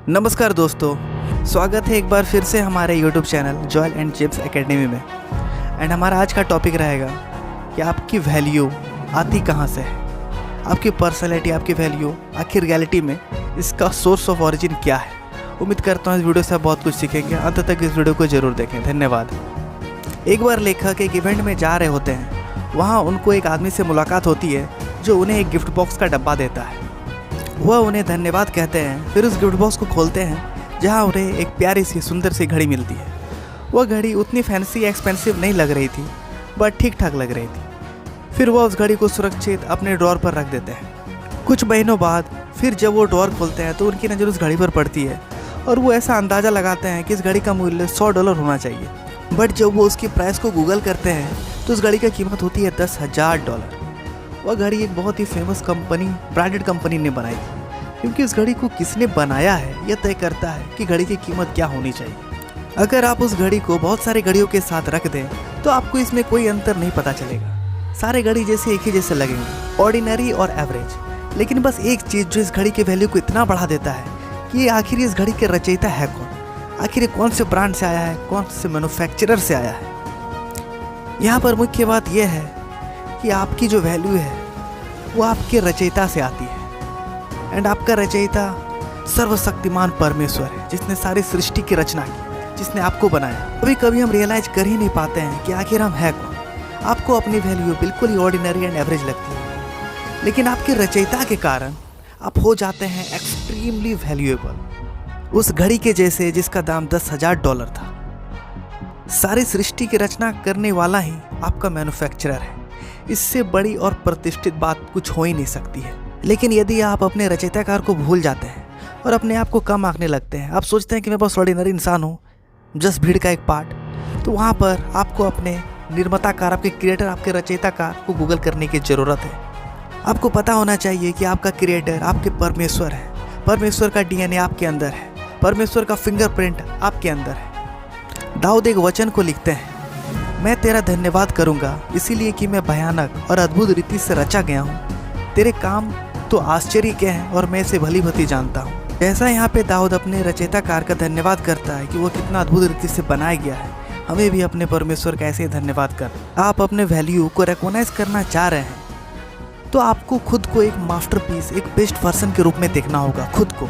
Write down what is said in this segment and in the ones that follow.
नमस्कार दोस्तों, स्वागत है एक बार फिर से हमारे YouTube channel Joel and James academy में। एंड हमारा आज का टॉपिक रहेगा कि आपकी वैल्यू आती कहाँ से है, आपकी पर्सनैलिटी, आपकी वैल्यू आखिर रियलिटी में इसका सोर्स ऑफ ओरिजिन क्या है। उम्मीद करता हूँ इस वीडियो से आप बहुत कुछ सीखेंगे। अंत तक इस वीडियो को ज़रूर देखें। धन्यवाद। एक बार लेखक एक इवेंट में जा रहे होते हैं। वहाँ उनको एक आदमी से मुलाकात होती है जो उन्हें एक गिफ्ट बॉक्स का डब्बा देता है। वह उन्हें धन्यवाद कहते हैं। फिर उस गिफ्ट बॉक्स को खोलते हैं जहाँ उन्हें एक प्यारी सी सुंदर सी घड़ी मिलती है। वह घड़ी उतनी फैंसी या एक्सपेंसिव नहीं लग रही थी, बट ठीक ठाक लग रही थी। फिर वह उस घड़ी को सुरक्षित अपने ड्रॉर पर रख देते हैं। कुछ महीनों बाद फिर जब वो ड्रॉर खोलते हैं तो उनकी नज़र उस घड़ी पर पड़ती है और वो ऐसा अंदाज़ा लगाते हैं कि इस घड़ी का मूल्य $100 होना चाहिए। बट जब वो उसकी प्राइस को गूगल करते हैं तो उस घड़ी की कीमत होती है $10,000। वह घड़ी एक बहुत ही फेमस कंपनी, ब्रांडेड कंपनी ने बनाई, क्योंकि उस घड़ी को किसने बनाया है यह तय करता है कि घड़ी की कीमत क्या होनी चाहिए। अगर आप उस घड़ी को बहुत सारे घड़ियों के साथ रख दें तो आपको इसमें कोई अंतर नहीं पता चलेगा। सारे घड़ी जैसे एक ही जैसे लगेंगे, ऑर्डिनरी और एवरेज। लेकिन बस एक चीज़ जो इस घड़ी के वैल्यू को इतना बढ़ा देता है कि आखिर इस घड़ी के रचयिता है कौन, आखिर ये कौन से ब्रांड से आया है, कौन से मैन्युफैक्चरर से आया है। यहाँ पर मुख्य बात यह है कि आपकी जो वैल्यू है वो आपके रचयिता से आती है। एंड आपका रचयिता सर्वशक्तिमान परमेश्वर है, जिसने सारी सृष्टि की रचना की, जिसने आपको बनाया। कभी कभी हम रियलाइज कर ही नहीं पाते हैं कि आखिर हम है कौन। आपको अपनी वैल्यू बिल्कुल ही ऑर्डिनरी एंड एवरेज लगती है, लेकिन आपके रचयिता के कारण आप हो जाते हैं एक्सट्रीमली वैल्यूएबल, उस घड़ी के जैसे जिसका दाम $10,000 था। सारी सृष्टि की रचना करने वाला ही आपका मैन्युफैक्चरर है। इससे बड़ी और प्रतिष्ठित बात कुछ हो ही नहीं सकती है। लेकिन यदि आप अपने रचयिताकार को भूल जाते हैं और अपने आप को कम आंकने लगते हैं, आप सोचते हैं कि मैं बस ऑर्डिनरी इंसान हूँ, जस्ट भीड़ का एक पार्ट, तो वहाँ पर आपको अपने निर्माताकार, आपके क्रिएटर, आपके रचयिताकार को गूगल करने की ज़रूरत है। आपको पता होना चाहिए कि आपका क्रिएटर आपके परमेश्वर है। परमेश्वर का DNA आपके अंदर है। परमेश्वर का फिंगरप्रिंट आपके अंदर है। दाऊद एक वचन को लिखते हैं, मैं तेरा धन्यवाद करूंगा इसीलिए कि मैं भयानक और अद्भुत रीति से रचा गया हूँ। तेरे काम तो आश्चर्य के हैं और मैं इसे भली भांति जानता हूँ। जैसा यहाँ पे दाऊद अपने रचयिताकार का धन्यवाद करता है कि वो कितना अद्भुत रीति से बनाया गया है, हमें भी अपने परमेश्वर का ऐसे ही धन्यवाद कर। आप अपने वैल्यू को रिकॉग्नाइज करना चाह रहे हैं तो आपको खुद को एक मास्टरपीस, एक बेस्ट पर्सन के रूप में देखना होगा खुद को।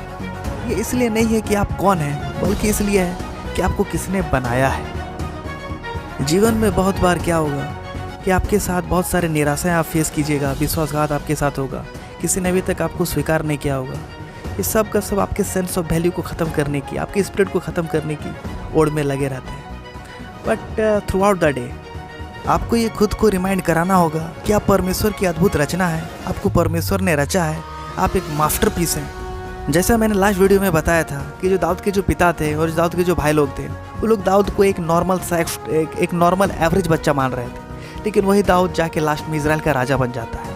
ये इसलिए नहीं है कि आप कौन हैं, बल्कि इसलिए है कि आपको किसने बनाया है। जीवन में बहुत बार क्या होगा कि आपके साथ बहुत सारे निराशाएं आप फेस कीजिएगा, विश्वासघात आपके साथ होगा, किसी ने अभी तक आपको स्वीकार नहीं किया होगा। ये सब का सब आपके सेंस ऑफ वैल्यू को ख़त्म करने की, आपके स्पिरिट को ख़त्म करने की ओर में लगे रहते हैं। But through out the day आपको ये खुद को रिमाइंड कराना होगा कि आप परमेश्वर की अद्भुत रचना है, आपको परमेश्वर ने रचा है, आप एक मास्टरपीस हैं। जैसा मैंने लास्ट वीडियो में बताया था कि जो दाऊद के जो पिता थे और दाऊद के जो भाई लोग थे, वो लोग दाऊद को एक नॉर्मल एवरेज बच्चा मान रहे थे, लेकिन वही दाऊद जाके लास्ट में इजराइल का राजा बन जाता है।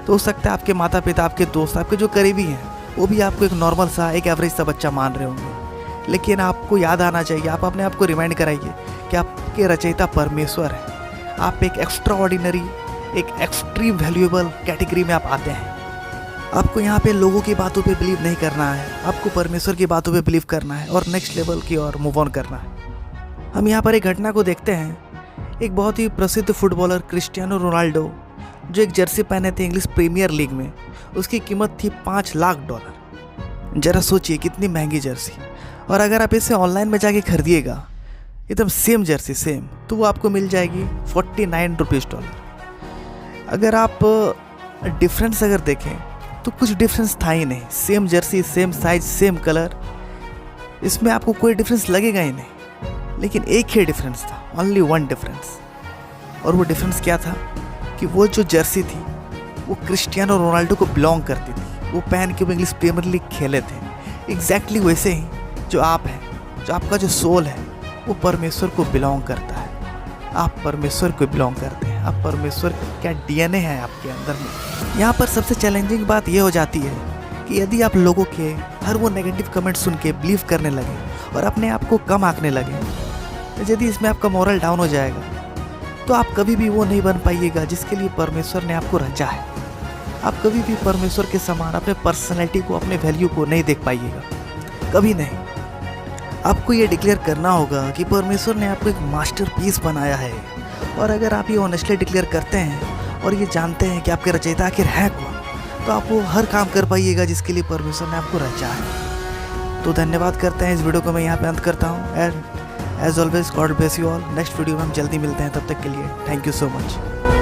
तो हो सकता है आपके माता पिता, आपके दोस्त, आपके जो करीबी हैं, वो भी आपको एक नॉर्मल सा, एक एवरेज सा बच्चा मान रहे होंगे। लेकिन आपको याद आना चाहिए, आप अपने आप को रिमाइंड कराइए कि आपके रचयिता परमेश्वर है। आप एक एक्स्ट्रा ऑर्डिनरी, एक एक्सट्रीम वैल्यूएबल कैटेगरी में आप आते हैं। आपको यहाँ पे लोगों की बातों पे बिलीव नहीं करना है, आपको परमेश्वर की बातों पे बिलीव करना है और नेक्स्ट लेवल की ओर मूव ऑन करना है। हम यहाँ पर एक घटना को देखते हैं। एक बहुत ही प्रसिद्ध फुटबॉलर क्रिस्टियानो रोनाल्डो, जो एक जर्सी पहने थे इंग्लिश प्रीमियर लीग में, उसकी कीमत थी $5 लाख। जरा सोचिए कितनी महंगी जर्सी। और अगर आप इसे ऑनलाइन में जाके खरीदिएगा एकदम सेम जर्सी सेम, तो वो आपको मिल जाएगी $49। अगर आप डिफरेंस अगर देखें तो कुछ डिफरेंस था ही नहीं। Same Jersey, same size, same colour, इसमें आपको कोई डिफरेंस लगेगा ही नहीं। लेकिन एक ही डिफरेंस था, ओनली वन डिफरेंस। और वो डिफरेंस क्या था कि वो जो जर्सी थी वो क्रिस्टियानो रोनाल्डो को बिलोंग करती थी। वो पहन के वो इंग्लिश प्रीमियर लीग खेले थे। एग्जैक्टली वैसे ही जो आप हैं, जो आपका जो सोल है, वो परमेश्वर को बिलोंग करता है। आप परमेश्वर को बिलोंग करते हैं। आप परमेश्वर क्या DNA है आपके अंदर में। यहाँ पर सबसे चैलेंजिंग बात ये हो जाती है कि यदि आप लोगों के हर वो नेगेटिव कमेंट सुन के बिलीव करने लगे और अपने आप को कम आंकने लगे, तो यदि इसमें आपका मोरल डाउन हो जाएगा तो आप कभी भी वो नहीं बन पाइएगा जिसके लिए परमेश्वर ने आपको रचा है। आप कभी भी परमेश्वर के समान अपने पर्सनैलिटी को, अपने वैल्यू को नहीं देख पाइएगा। कभी नहीं। आपको ये डिक्लेयर करना होगा कि परमेश्वर ने आपको एक मास्टरपीस बनाया है। और अगर आप ये ऑनेस्टली डिक्लेयर करते हैं और ये जानते हैं कि आपके रचयिता आखिर है कौन, तो आप वो हर काम कर पाइएगा जिसके लिए परमेश्वर ने आपको रचा है। तो धन्यवाद करते हैं, इस वीडियो को मैं यहाँ पे अंत करता हूँ। And as always God bless you all. Next video में हम जल्दी मिलते हैं, तब तक के लिए थैंक यू सो मच।